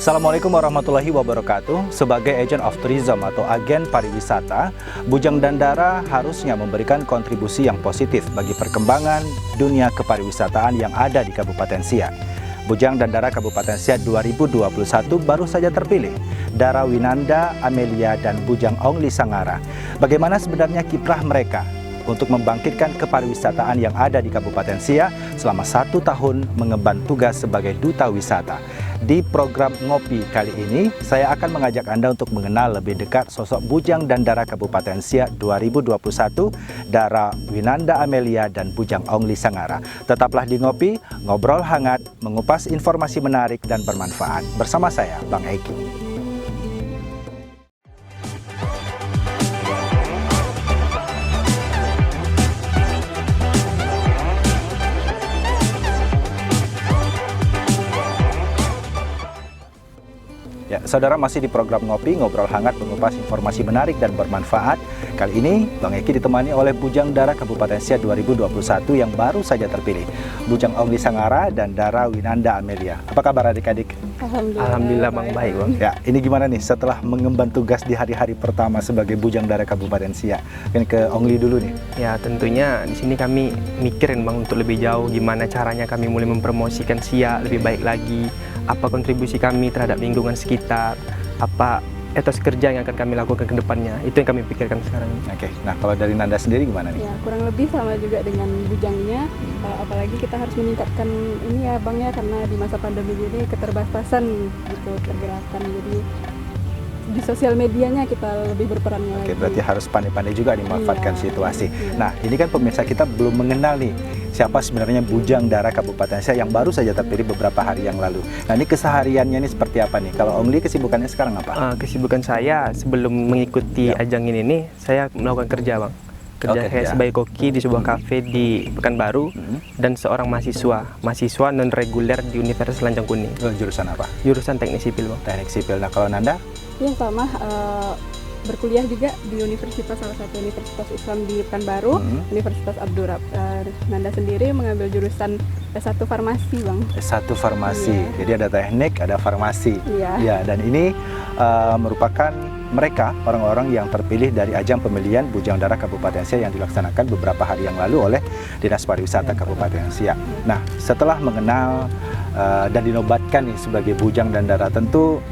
Assalamualaikum warahmatullahi wabarakatuh. Sebagai agent of tourism atau agen pariwisata, Bujang Dandara harusnya memberikan kontribusi yang positif bagi perkembangan dunia kepariwisataan yang ada di Kabupaten Siak. Bujang Dandara Kabupaten Siak 2021 baru saja terpilih, Dara Winanda Amelia dan Bujang Ongli Sangara. Bagaimana sebenarnya kiprah mereka untuk membangkitkan kepariwisataan yang ada di Kabupaten Siak selama 1 tahun mengemban tugas sebagai duta wisata. Di program Ngopi kali ini, saya akan mengajak Anda untuk mengenal lebih dekat sosok Bujang Dandara Kabupaten Siak 2021, Dara Winanda Amelia dan Bujang Ongli Sangara. Tetaplah di Ngopi, ngobrol hangat, mengupas informasi menarik dan bermanfaat. Bersama saya, Bang Eki. Ya, saudara, masih di program Ngopi, ngobrol hangat mengupas informasi menarik dan bermanfaat. Kali ini Bang Eki ditemani oleh Bujang Dara Kabupaten Siak 2021 yang baru saja terpilih, Bujang Ongli Sangara dan Dara Winanda Amelia. Apa kabar adik-adik? Alhamdulillah Bang, baik Bang. Ya, ini gimana nih setelah mengemban tugas di hari-hari pertama sebagai Bujang Dara Kabupaten Siak? Mungkin ke Ongli dulu nih. Ya, tentunya di sini kami mikirin Bang untuk lebih jauh gimana caranya kami mulai mempromosikan Siak lebih baik lagi. Apa kontribusi kami terhadap lingkungan sekitar, apa etos kerja yang akan kami lakukan ke depannya, itu yang kami pikirkan sekarang. Oke, nah kalau dari Nanda sendiri gimana nih? Ya, kurang lebih sama juga dengan Bujangnya, apalagi kita harus meningkatkan ini ya Bang ya, karena di masa pandemi ini keterbatasan gitu pergerakan, jadi di sosial medianya kita lebih berperan lagi. Oke, berarti harus pandai-pandai juga dimanfaatkan situasi. Iya. Nah, ini kan pemirsa kita belum mengenal nih siapa sebenarnya Bujang Dara Kabupaten Siak yang baru saja terpilih beberapa hari yang lalu. Nah, ini kesehariannya ini seperti apa nih? Kalau Ongli kesibukannya sekarang apa? Kesibukan saya sebelum mengikuti ajang ini nih, saya melakukan kerja Bang. Kerja saya sebagai koki di sebuah kafe di Pekanbaru dan seorang mahasiswa non reguler di Universitas Lanjang Kuning. Jurusan apa? Jurusan Teknik Sipil Bang. Teknik Sipil. Nah, kalau Nanda? Ya sama, berkuliah juga di salah satu universitas Islam di Pekanbaru, Universitas Abdurrahman. Nanda sendiri mengambil jurusan S1 Farmasi Bang. S1 Farmasi, jadi ada teknik, ada farmasi. Ya, dan ini merupakan mereka orang-orang yang terpilih dari ajang pemilihan Bujang Dara Kabupaten Siak yang dilaksanakan beberapa hari yang lalu oleh Dinas Pariwisata Kabupaten Siak. Nah, setelah mengenal dan dinobatkan nih sebagai Bujang Dandara, tentu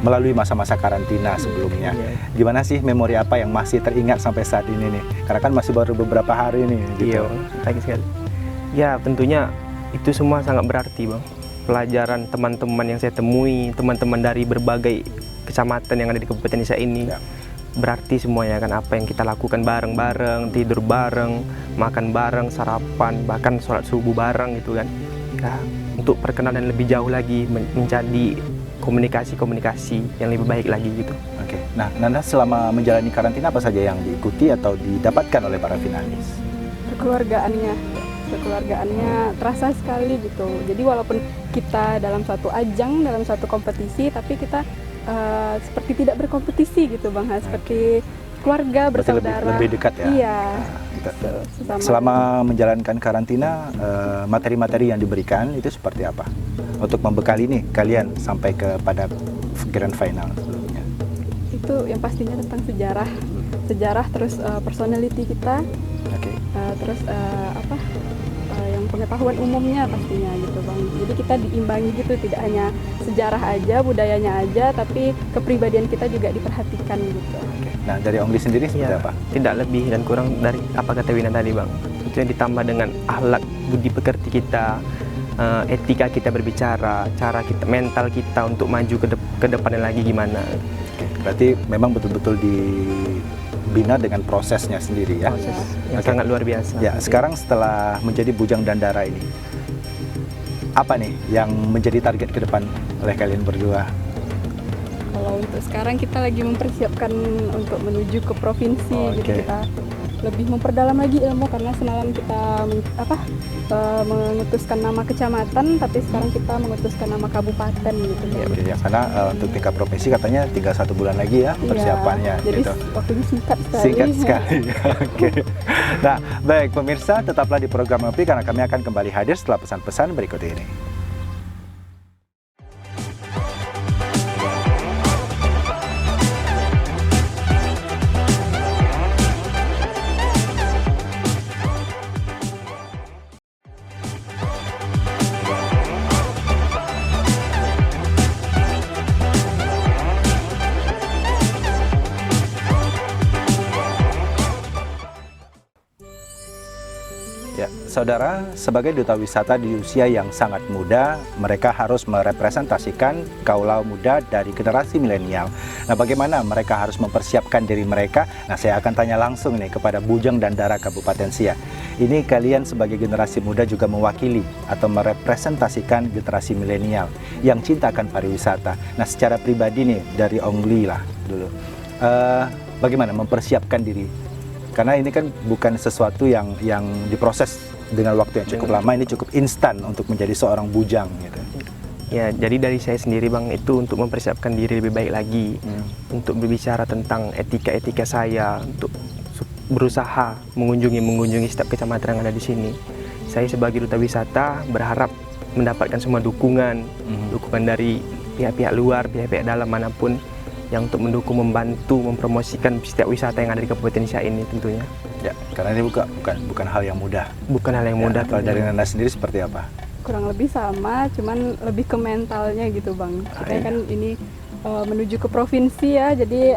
melalui masa-masa karantina sebelumnya. Gimana sih memori apa yang masih teringat sampai saat ini nih? Karena kan masih baru beberapa hari nih. Gitu. Iya, baik sekali. Ya, tentunya itu semua sangat berarti Bang. Pelajaran teman-teman yang saya temui, teman-teman dari berbagai kecamatan yang ada di Kabupaten Siak ini, berarti semuanya kan, apa yang kita lakukan bareng-bareng, tidur bareng, makan bareng, sarapan, bahkan sholat subuh bareng gitu kan. Nah, untuk perkenalan lebih jauh lagi, menjadi komunikasi yang lebih baik lagi gitu. Oke. Nah, Nanda selama menjalani karantina apa saja yang diikuti atau didapatkan oleh para finalis? Kekeluargaannya terasa sekali gitu. Jadi walaupun kita dalam satu ajang, dalam satu kompetisi, tapi kita seperti tidak berkompetisi gitu Bang, seperti keluarga, bersaudara. Lebih dekat ya? Iya. Nah, selama menjalankan karantina, materi-materi yang diberikan itu seperti apa? Untuk membekali nih kalian sampai kepada grand final sebelumnya. Itu yang pastinya tentang sejarah terus personality kita. Terus yang pengetahuan umumnya pastinya gitu Bang. Jadi kita diimbangi gitu, tidak hanya sejarah aja, budayanya aja, tapi kepribadian kita juga diperhatikan gitu. Nah, dari Ongli sendiri seperti apa? Tidak lebih dan kurang dari apa kata Wina tadi Bang. Itu yang ditambah dengan akhlak budi pekerti kita, etika kita berbicara, cara kita, mental kita untuk maju ke depannya lagi gimana. Berarti memang betul-betul dibina dengan prosesnya sendiri ya. Proses yang sangat luar biasa. Ya, sekarang setelah menjadi Bujang Dandara ini, apa nih yang menjadi target ke depan oleh kalian berdua? Kalau untuk sekarang kita lagi mempersiapkan untuk menuju ke provinsi, gitu. Kita lebih memperdalam lagi ilmu, karena semalam kita mengutuskan nama kecamatan, tapi sekarang kita mengutuskan nama kabupaten gitu. Ya, karena untuk tingkat provinsi katanya tinggal 1 bulan lagi ya persiapannya. Jadi gitu. waktunya singkat sekali. Singkat sekali. Oke. Nah, baik pemirsa, tetaplah di program Ngopi karena kami akan kembali hadir setelah pesan-pesan berikut ini. saudara, sebagai duta wisata di usia yang sangat muda, mereka harus merepresentasikan kaula muda dari generasi milenial. Nah, bagaimana mereka harus mempersiapkan diri mereka? Nah, saya akan tanya langsung nih kepada Bujang Dandara Kabupaten Siak. Ini kalian sebagai generasi muda juga mewakili atau merepresentasikan generasi milenial yang cinta akan pariwisata. Nah, secara pribadi nih dari Ongli lah dulu, bagaimana mempersiapkan diri? Karena ini kan bukan sesuatu yang diproses dengan waktu yang cukup lama, ini cukup instan untuk menjadi seorang bujang gitu. Ya, jadi dari saya sendiri Bang, itu untuk mempersiapkan diri lebih baik lagi, untuk berbicara tentang etika-etika saya, untuk berusaha mengunjungi setiap kecamatan yang ada di sini. Saya sebagai duta wisata berharap mendapatkan semua dukungan dari pihak-pihak luar, pihak-pihak dalam manapun, yang untuk mendukung, membantu, mempromosikan setiap wisata yang ada di Kabupaten Siak ini tentunya. Ya, karena ini bukan hal yang mudah. Bukan hal yang mudah. Kalau dari Nanda sendiri seperti apa? Kurang lebih sama, cuman lebih ke mentalnya gitu Bang. Kita kan ini menuju ke provinsi ya, jadi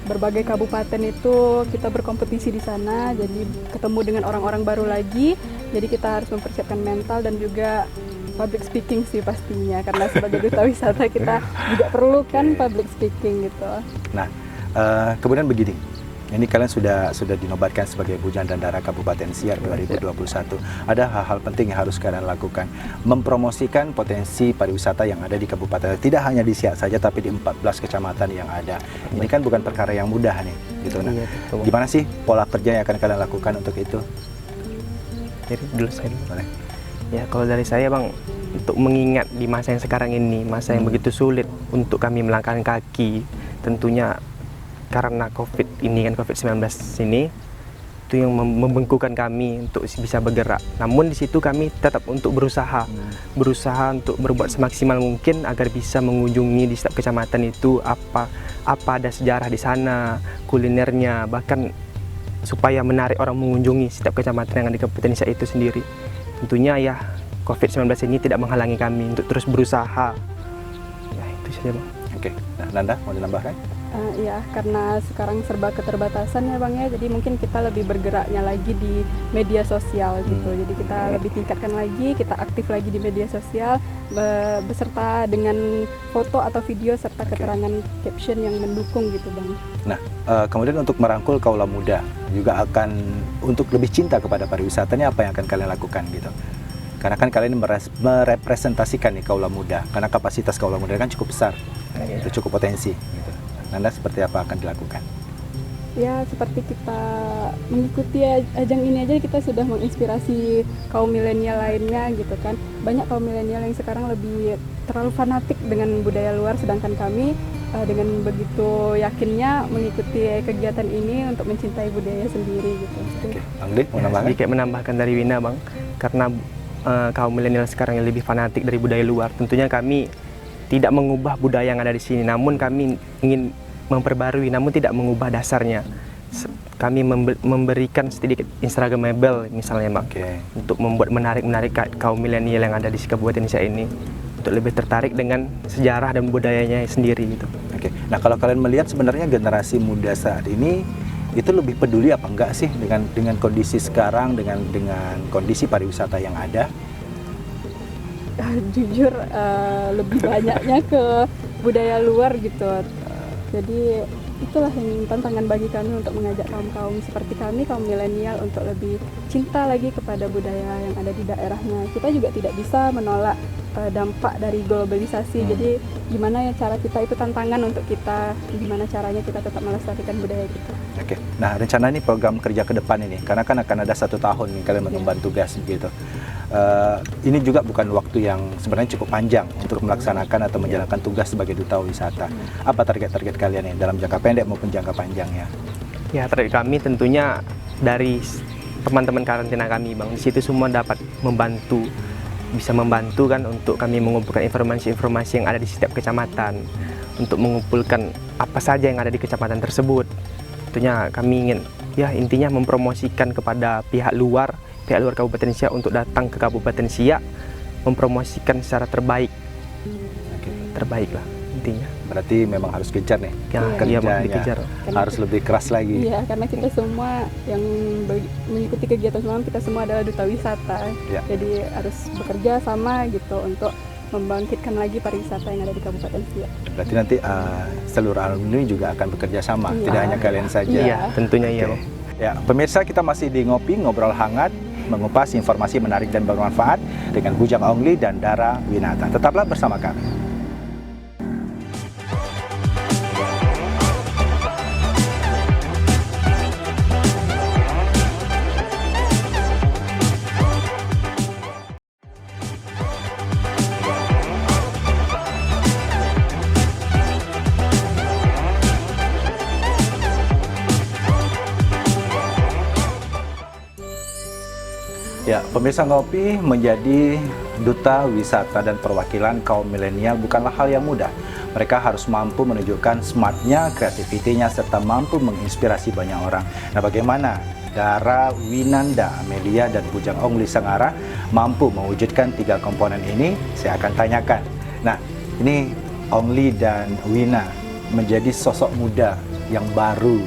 berbagai kabupaten itu kita berkompetisi di sana, jadi ketemu dengan orang-orang baru lagi, jadi kita harus mempersiapkan mental dan juga public speaking sih pastinya, karena sebagai duta wisata kita juga perlu kan public speaking gitu. Nah, kemudian begini, ini kalian sudah dinobatkan sebagai Bujang Dandara Kabupaten Siak 2021. Ada hal-hal penting yang harus kalian lakukan, mempromosikan potensi pariwisata yang ada di kabupaten, tidak hanya di Siak saja, tapi di 14 kecamatan yang ada. Ini kan bukan perkara yang mudah nih, gitu. Nah, gimana sih pola kerja yang akan kalian lakukan untuk itu? Jadi dulu saya boleh. Ya, kalau dari saya Bang, untuk mengingat di masa yang sekarang ini, masa yang begitu sulit untuk kami melangkahkan kaki, tentunya karena COVID-19 ini, itu yang membengkukan kami untuk bisa bergerak. Namun di situ kami tetap untuk berusaha untuk berbuat semaksimal mungkin agar bisa mengunjungi di setiap kecamatan itu apa ada sejarah di sana, kulinernya, bahkan supaya menarik orang mengunjungi setiap kecamatan yang ada di Kabupaten Siak itu sendiri. Tentunya ya COVID-19 ini tidak menghalangi kami untuk terus berusaha. Ya, itu saja Bang. Oke, nah Nanda mau dinambahkan? Ya, karena sekarang serba keterbatasan ya Bang ya, jadi mungkin kita lebih bergeraknya lagi di media sosial gitu. Jadi kita lebih tingkatkan lagi, kita aktif lagi di media sosial beserta dengan foto atau video serta keterangan caption yang mendukung gitu Bang. Nah, kemudian untuk merangkul kaula muda juga akan untuk lebih cinta kepada pariwisatanya, apa yang akan kalian lakukan gitu? Karena kan kalian merepresentasikan nih kaula muda, karena kapasitas kaula muda kan cukup besar, itu cukup potensi gitu. Nanda seperti apa akan dilakukan? Ya, seperti kita mengikuti ajang ini aja kita sudah menginspirasi kaum milenial lainnya gitu kan. Banyak kaum milenial yang sekarang lebih terlalu fanatik dengan budaya luar, sedangkan kami dengan begitu yakinnya mengikuti kegiatan ini untuk mencintai budaya sendiri gitu. Oke, Bang Dik, mau nambahkan? Sedikit menambahkan dari Wina Bang, karena kaum milenial sekarang yang lebih fanatik dari budaya luar, tentunya kami tidak mengubah budaya yang ada di sini, namun kami ingin memperbarui, namun tidak mengubah dasarnya. Kami memberikan sedikit instagramable misalnya Bang, untuk membuat menarik kaum milenial yang ada di Kabupaten Siak ini untuk lebih tertarik dengan sejarah dan budayanya sendiri gitu. Oke. Nah, kalau kalian melihat sebenarnya generasi muda saat ini itu lebih peduli apa enggak sih dengan kondisi sekarang, dengan kondisi pariwisata yang ada? Jujur lebih banyaknya ke budaya luar gitu. Jadi itulah yang tantangan bagi kami untuk mengajak kaum seperti kami, kaum milenial, untuk lebih cinta lagi kepada budaya yang ada di daerahnya. Kita juga tidak bisa menolak dampak dari globalisasi. Jadi gimana ya cara kita, itu tantangan untuk kita, gimana caranya kita tetap melestarikan budaya kita. Oke. Nah, rencana ini program kerja ke depan ini, karena kan akan ada 1 tahun nih kalian mengemban tugas gitu. Ini juga bukan waktu yang sebenarnya cukup panjang untuk melaksanakan atau menjalankan tugas sebagai duta wisata. Apa target-target kalian nih dalam jangka pendek maupun jangka panjangnya? Ya, target kami tentunya dari teman-teman karantina kami Bang. Di situ semua dapat bisa membantu kan untuk kami mengumpulkan informasi-informasi yang ada di setiap kecamatan, untuk mengumpulkan apa saja yang ada di kecamatan tersebut. Tentunya kami ingin ya intinya mempromosikan kepada pihak luar Kabupaten Siak untuk datang ke Kabupaten Siak, mempromosikan secara terbaik. Terbaik lah. intinya. Berarti memang harus kejar nih Ya, iya, Bang, dikejar. harus lebih keras lagi. Iya, karena kita semua yang mengikuti kegiatan semalam, kita semua adalah duta wisata. Ya. Jadi harus bekerja sama gitu untuk membangkitkan lagi pariwisata yang ada di Kabupaten Siak. Berarti nanti seluruh alumni juga akan bekerja sama, Iya. tidak hanya kalian saja. Iya, tentunya iya, Oke. Bang. Ya, pemirsa, kita masih di Ngopi, ngobrol hangat, mengupas informasi menarik dan bermanfaat dengan Bujang Ongli dan Dara Winata. Tetaplah bersama kami. Ya, pemirsa Ngopi, menjadi duta wisata dan perwakilan kaum milenial bukanlah hal yang mudah. Mereka harus mampu menunjukkan smartnya, kreativitinya, serta mampu menginspirasi banyak orang. Nah, bagaimana Dara Winanda Amelia dan Bujang Ongli Sangara mampu mewujudkan 3 komponen ini? Saya akan tanyakan. Nah, ini Ongli dan Wina menjadi sosok muda yang baru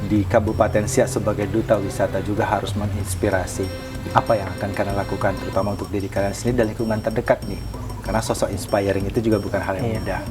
di Kabupaten Siak sebagai duta wisata juga harus menginspirasi. Apa yang akan kalian lakukan, terutama untuk diri kalian sendiri dan lingkungan terdekat nih? Karena sosok inspiring itu juga bukan hal yang Iya. mudah.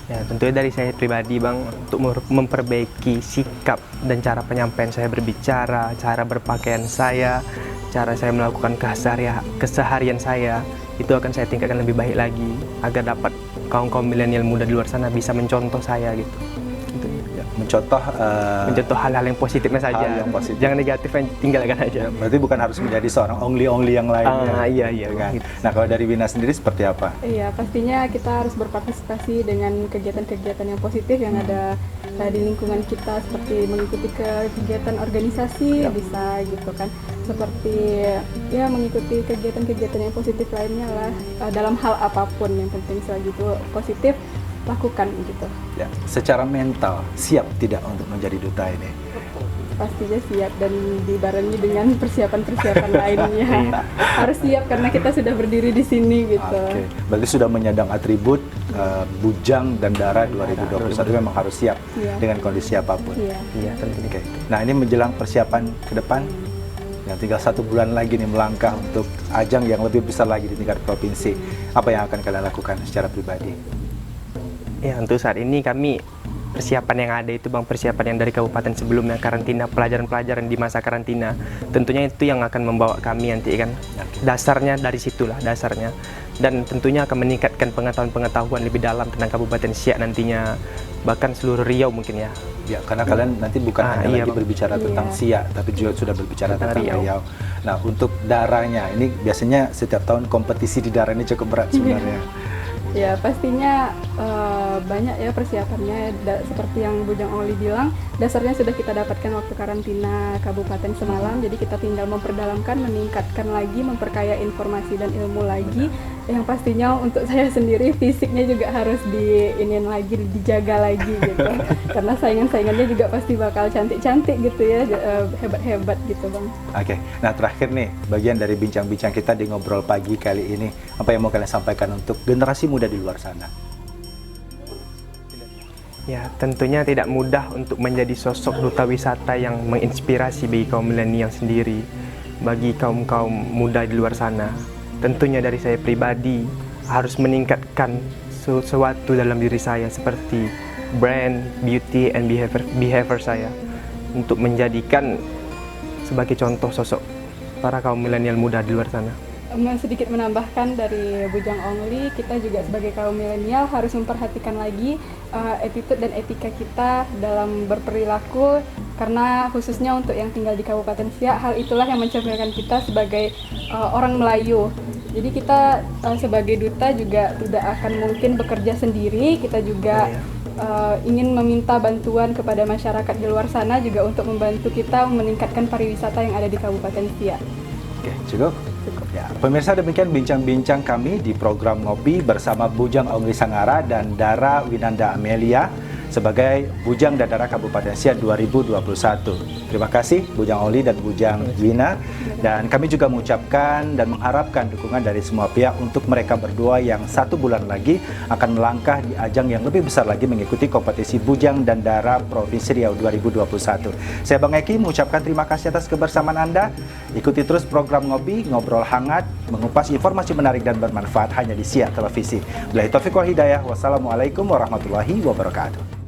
Ya, tentunya dari saya pribadi, Bang, untuk memperbaiki sikap dan cara penyampaian saya berbicara, cara berpakaian saya, cara saya melakukan keseharian saya, itu akan saya tingkatkan lebih baik lagi agar dapat kaum-kaum milenial muda di luar sana bisa mencontoh saya gitu. Ya, mencontoh Hal-hal yang positifnya saja. hal yang positif. Jangan negatifnya tinggalkan aja. berarti bukan harus menjadi seorang ongli-ongli yang lainnya. Iya, gitu kan? gitu. Nah, kalau dari Wina sendiri seperti apa? Iya, pastinya kita harus berpartisipasi dengan kegiatan-kegiatan yang positif yang ada di lingkungan kita, seperti mengikuti kegiatan organisasi bisa gitu kan, seperti ya mengikuti kegiatan-kegiatan yang positif lainnya lah, dalam hal apapun yang penting selagi itu positif lakukan gitu. Ya, secara mental siap tidak untuk menjadi duta ini? Pastinya siap dan dibarengi dengan persiapan-persiapan lainnya. Harus siap karena kita sudah berdiri di sini gitu. Oke, berarti sudah menyandang atribut Bujang dan Dara 2021 memang harus siap Iya. dengan kondisi apapun. Iya. Iya, tentunya. Oke. Nah, ini menjelang persiapan ke depan, yang tinggal 1 bulan lagi nih melangkah untuk ajang yang lebih besar lagi di tingkat provinsi. Apa yang akan kalian lakukan secara pribadi? Ya, untuk saat ini kami persiapan yang ada itu, Bang, persiapan yang dari kabupaten sebelumnya, karantina, pelajaran-pelajaran di masa karantina. Tentunya itu yang akan membawa kami nanti kan. Dasarnya dari situlah dasarnya. Dan tentunya akan meningkatkan pengetahuan-pengetahuan lebih dalam tentang Kabupaten Siak nantinya, bahkan seluruh Riau mungkin ya. Ya, karena kalian nanti bukan hanya iya, lagi Bang. berbicara tentang Iya. Siak, tapi juga sudah berbicara Tentang tentang Riau. Riau. Nah, untuk Daranya, ini biasanya setiap tahun kompetisi di Dara ini cukup berat sebenarnya. Ya pastinya banyak ya persiapannya, seperti yang Bujang Ongli bilang, dasarnya sudah kita dapatkan waktu karantina kabupaten semalam, jadi kita tinggal memperdalamkan, meningkatkan lagi, memperkaya informasi dan ilmu lagi. Yang pastinya untuk saya sendiri fisiknya juga harus dijaga lagi gitu, karena saingan-saingannya juga pasti bakal cantik-cantik gitu ya, hebat-hebat gitu Bang. Oke, nah terakhir nih, bagian dari bincang-bincang kita di Ngobrol Pagi kali ini, apa yang mau kalian sampaikan untuk generasi muda di luar sana? Ya, tentunya tidak mudah untuk menjadi sosok duta wisata yang menginspirasi bagi kaum milenial sendiri, bagi kaum-kaum muda di luar sana. Tentunya dari saya pribadi harus meningkatkan sesuatu dalam diri saya seperti brand, beauty, and behavior saya untuk menjadikan sebagai contoh sosok para kaum milenial muda di luar sana. Sedikit menambahkan dari Bujang Ongli, kita juga sebagai kaum milenial harus memperhatikan lagi attitude dan etika kita dalam berperilaku, karena khususnya untuk yang tinggal di Kabupaten Siak, hal itulah yang mencerminkan kita sebagai orang Melayu. Jadi kita sebagai duta juga tidak akan mungkin bekerja sendiri, kita juga ingin meminta bantuan kepada masyarakat di luar sana juga untuk membantu kita meningkatkan pariwisata yang ada di Kabupaten Siak. Oke, cukup? Ya, pemirsa, demikian bincang-bincang kami di program Ngopi bersama Bujang Ongli Sangara dan Dara Winanda Amelia sebagai Bujang Dandara Kabupaten Siak 2021. Terima kasih Bujang Oli dan Bujang Wina, dan kami juga mengucapkan dan mengharapkan dukungan dari semua pihak untuk mereka berdua yang 1 bulan lagi akan melangkah di ajang yang lebih besar lagi mengikuti kompetisi Bujang Dandara Provinsi Riau 2021. Saya Bang Eki mengucapkan terima kasih atas kebersamaan Anda. Ikuti terus program Ngopi, ngobrol hangat, mengupas informasi menarik dan bermanfaat hanya di Siak Televisi. Billahi taufiq wal hidayah. Wassalamualaikum warahmatullahi wabarakatuh.